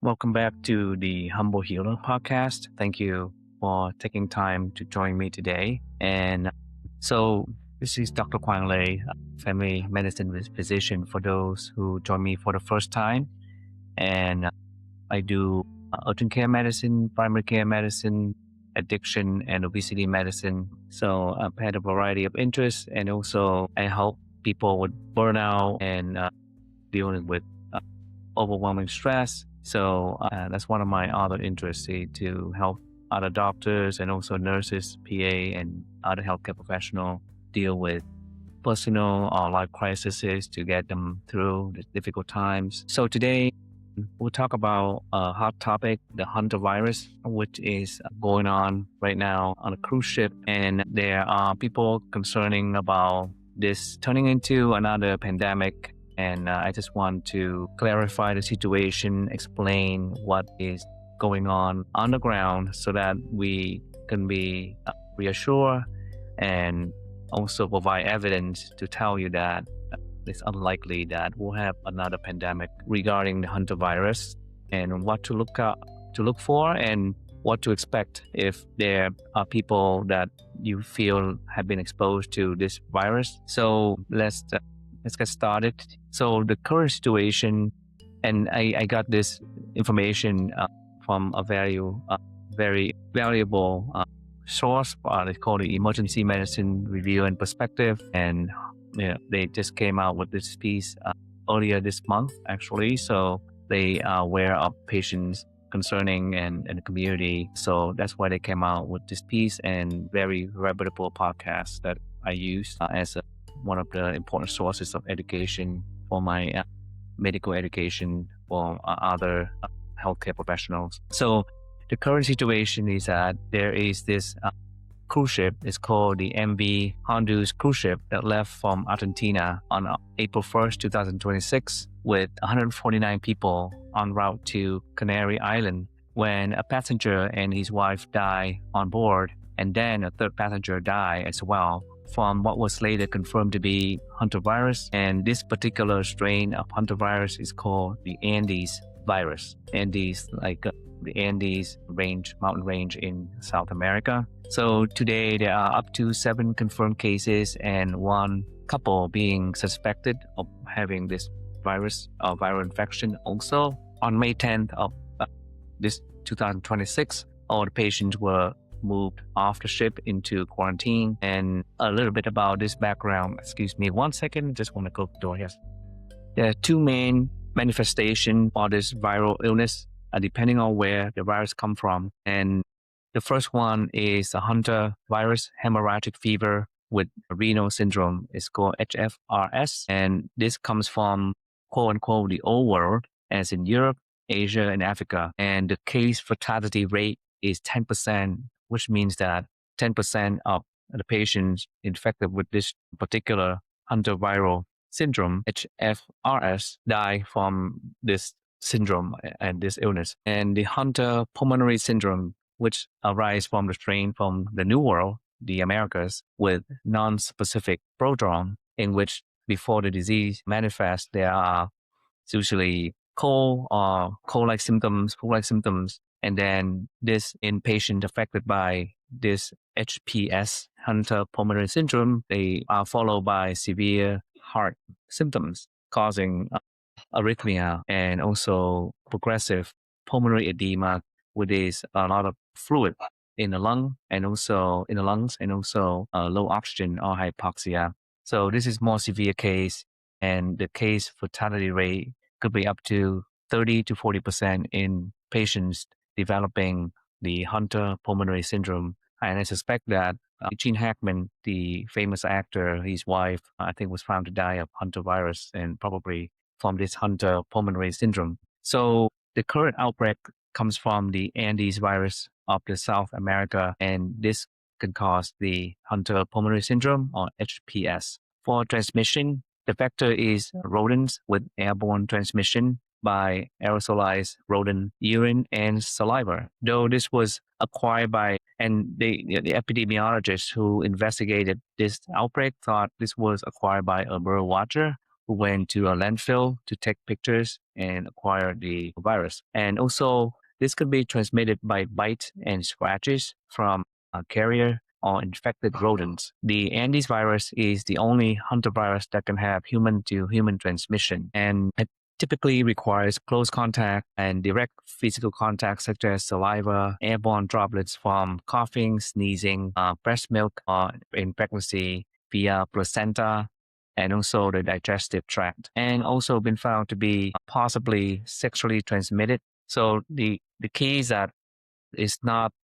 Welcome back to the Humble Healer podcast. Thank you for taking time to join me today. And this is Dr. Quang Lei, a family medicine physician for those who join me for the first time. And I do urgent care medicine, primary care medicine, addiction, and obesity medicine. So I've had a variety of interests, and also I help people with burnout and dealing with overwhelming stress. So that's one of my other interests, to help other doctors and also nurses, PA, and other healthcare professionals deal with personal or life crises to get them through the difficult times. So today we'll talk about a hot topic, the Hanta virus, which is going on right now on a cruise ship. And there are people concerning about this turning into another pandemic. And I just want to clarify the situation, explain what is going on the ground so that we can be reassured and also provide evidence to tell you that it's unlikely that we'll have another pandemic regarding the Hanta virus, and what to look for and what to expect if there are people that you feel have been exposed to this virus. So let's get started. So the current situation, and I got this information from a very valuable source. They call the Emergency Medicine Review and Perspective, and they just came out with this piece earlier this month, actually. So they are aware of patients concerning and the community. So that's why they came out with this piece, and very reputable podcast that I use as one of the important sources of education for my medical education for other healthcare professionals. So the current situation is that there is this cruise ship. It's called the MV Honduras cruise ship that left from Argentina on April 1st, 2026, with 149 people en route to Canary Island, when a passenger and his wife died on board, and then a third passenger died as well from what was later confirmed to be hantavirus. And this particular strain of hantavirus is called the Andes virus. Andes, like the Andes mountain range in South America. So today there are up to 7 confirmed cases and 1 couple being suspected of having this virus or viral infection also. On May 10th of this 2026, all the patients were moved off the ship into quarantine. And a little bit about this background. Excuse me 1 second, just want to close the door. Yes. There are 2 main manifestations for this viral illness, depending on where the virus come from. And the first one is a Hanta virus hemorrhagic fever with renal syndrome. It's called HFRS. And this comes from, quote unquote, the old world, as in Europe, Asia, and Africa. And the case fatality rate is 10%, which means that 10% of the patients infected with this particular hantaviral syndrome, HFRS, die from this syndrome and this illness. And the Hanta pulmonary syndrome, which arises from the strain from the New World, the Americas, with non-specific prodrome, in which before the disease manifests, there are usually cold or cold-like symptoms, flu-like symptoms. And then this in patient affected by this HPS, Hanta pulmonary syndrome, they are followed by severe heart symptoms causing arrhythmia and also progressive pulmonary edema, which is a lot of fluid in the lungs and also low oxygen or hypoxia. So this is more severe case, and the case fatality rate could be up to 30 to 40% in patients developing the Hanta pulmonary syndrome. And I suspect that Gene Hackman, the famous actor, his wife, I think was found to die of hantavirus, and probably from this Hanta pulmonary syndrome. So the current outbreak comes from the Andes virus of the South America, and this can cause the Hanta pulmonary syndrome, or HPS. For transmission, the vector is rodents with airborne transmission by aerosolized rodent urine and saliva. Though this was acquired by, and the epidemiologists who investigated this outbreak thought this was acquired by a bird watcher, who went to a landfill to take pictures and acquire the virus. And also, this could be transmitted by bites and scratches from a carrier or infected rodents. The Andes virus is the only hantavirus that can have human-to-human transmission, and it typically requires close contact and direct physical contact, such as saliva, airborne droplets from coughing, sneezing, breast milk, in pregnancy via placenta, and also the digestive tract, and also been found to be possibly sexually transmitted. So the key is that it's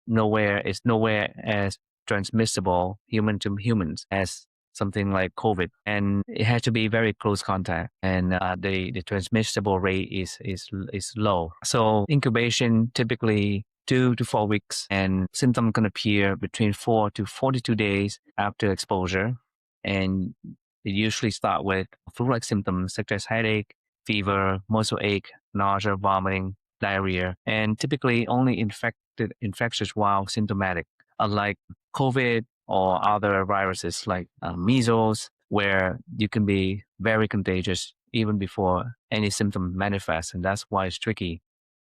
nowhere as transmissible human to humans as something like COVID, and it had to be very close contact, and the transmissible rate is low. So incubation typically 2 to 4 weeks, and symptoms can appear between 4 to 42 days after exposure, and it usually start with flu-like symptoms such as headache, fever, muscle ache, nausea, vomiting, diarrhea, and typically only infectious while symptomatic, unlike COVID or other viruses like measles, where you can be very contagious even before any symptom manifests, and that's why it's tricky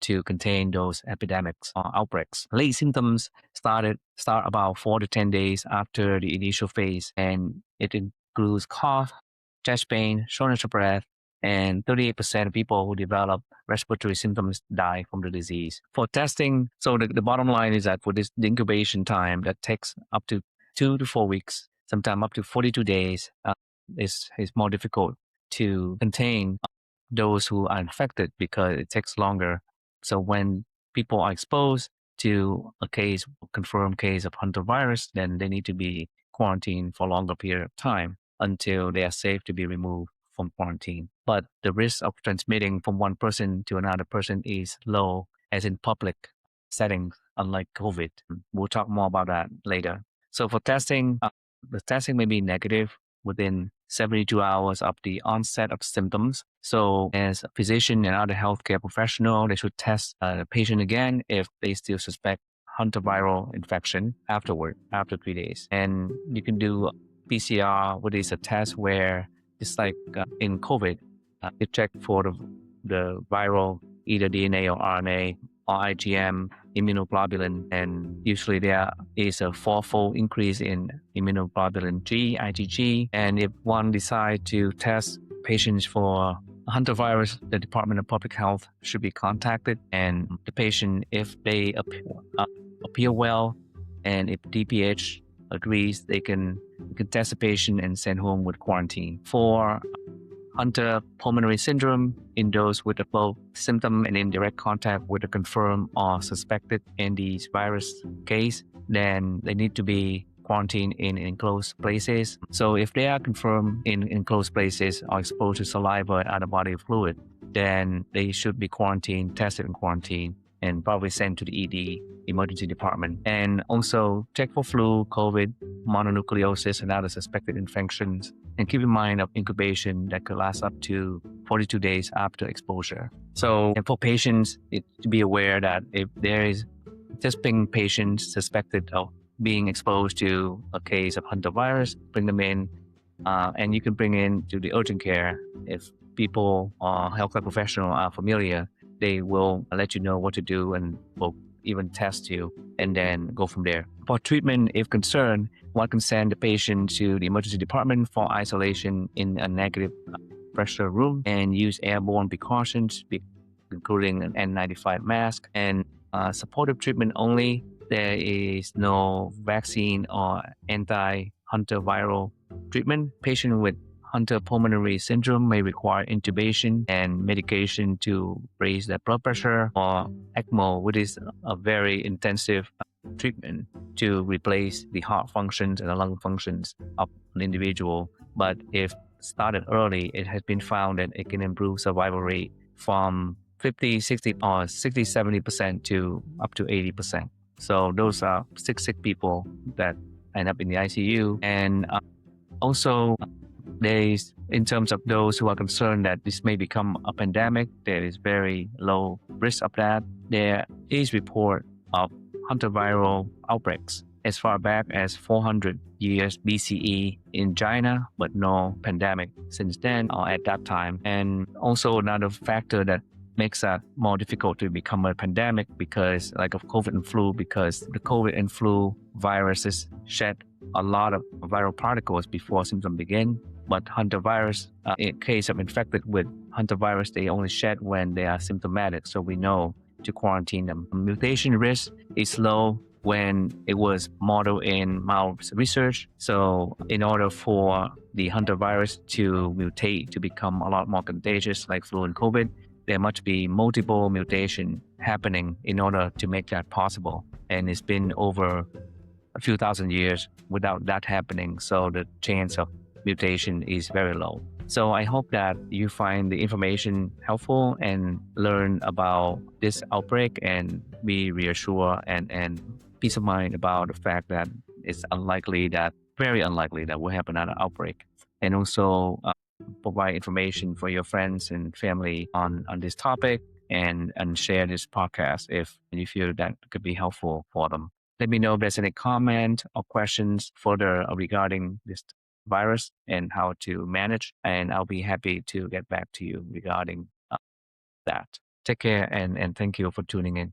to contain those epidemics or outbreaks. Late symptoms start about 4 to 10 days after the initial phase, and it includes cough, chest pain, shortness of breath, and 38% of people who develop respiratory symptoms die from the disease. For testing, so the bottom line is that for the incubation time that takes up to 2 to 4 weeks, sometimes up to 42 days, is more difficult to contain those who are infected because it takes longer. So when people are exposed to a confirmed case of hantavirus, then they need to be quarantined for a longer period of time until they are safe to be removed from quarantine. But the risk of transmitting from one person to another person is low, as in public settings, unlike COVID. We'll talk more about that later. So for testing, the testing may be negative within 72 hours of the onset of symptoms. So as a physician and other healthcare professional, they should test the patient again if they still suspect hantaviral infection after 3 days. And you can do PCR, which is a test where it's like in COVID, they check for the viral, either DNA or RNA or IgM, immunoglobulin, and usually there is a 4-fold increase in immunoglobulin G, IgG. And if one decides to test patients for hantavirus, the Department of Public Health should be contacted, and the patient, if they appear well, and if DPH agrees, they can test the patient and send home with quarantine. For Hanta pulmonary syndrome, in those with both symptom and in direct contact with a confirmed or suspected Andes virus case, then they need to be quarantined in enclosed places. So if they are confirmed in enclosed places or exposed to saliva and other body fluid, then they should be quarantined, tested and quarantined, and probably sent to the ED, emergency department. And also check for flu, COVID, mononucleosis, and other suspected infections. And keep in mind of incubation that could last up to 42 days after exposure. So, and for patients, to be aware that if there is testing patients suspected of being exposed to a case of hantavirus, bring them in, and you can bring in to the urgent care. If people or healthcare professional are familiar, they will let you know what to do and will even test you and then go from there. For treatment, if concerned, one can send the patient to the emergency department for isolation in a negative pressure room and use airborne precautions, including an N95 mask and supportive treatment only. There is no vaccine or anti-hantaviral treatment. Patient with Hanta pulmonary syndrome may require intubation and medication to raise their blood pressure, or ECMO, which is a very intensive treatment to replace the heart functions and the lung functions of an individual. But if started early, it has been found that it can improve survival rate from 50, 60, or 60, 70% to up to 80%. So those are sick people that end up in the ICU. And also, there is, in terms of those who are concerned that this may become a pandemic, there is very low risk of that. There is report of hantaviral outbreaks as far back as 400 years BCE in China, but no pandemic since then or at that time. And also another factor that makes that more difficult to become a pandemic because like of COVID and flu, because the COVID and flu viruses shed a lot of viral particles before symptoms begin. But hantavirus, in case of infected with hantavirus, they only shed when they are symptomatic. So we know to quarantine them. Mutation risk is low when it was modeled in mouse research. So in order for the hantavirus to mutate to become a lot more contagious like flu and COVID, there must be multiple mutation happening in order to make that possible. And it's been over a few thousand years without that happening. So the chance of mutation is very low. So I hope that you find the information helpful and learn about this outbreak and be reassured and peace of mind about the fact that it's very unlikely that will happen another outbreak. And also provide information for your friends and family on this topic and share this podcast if you feel that could be helpful for them. Let me know if there's any comment or questions further regarding this virus and how to manage, and I'll be happy to get back to you regarding that. Take care and thank you for tuning in.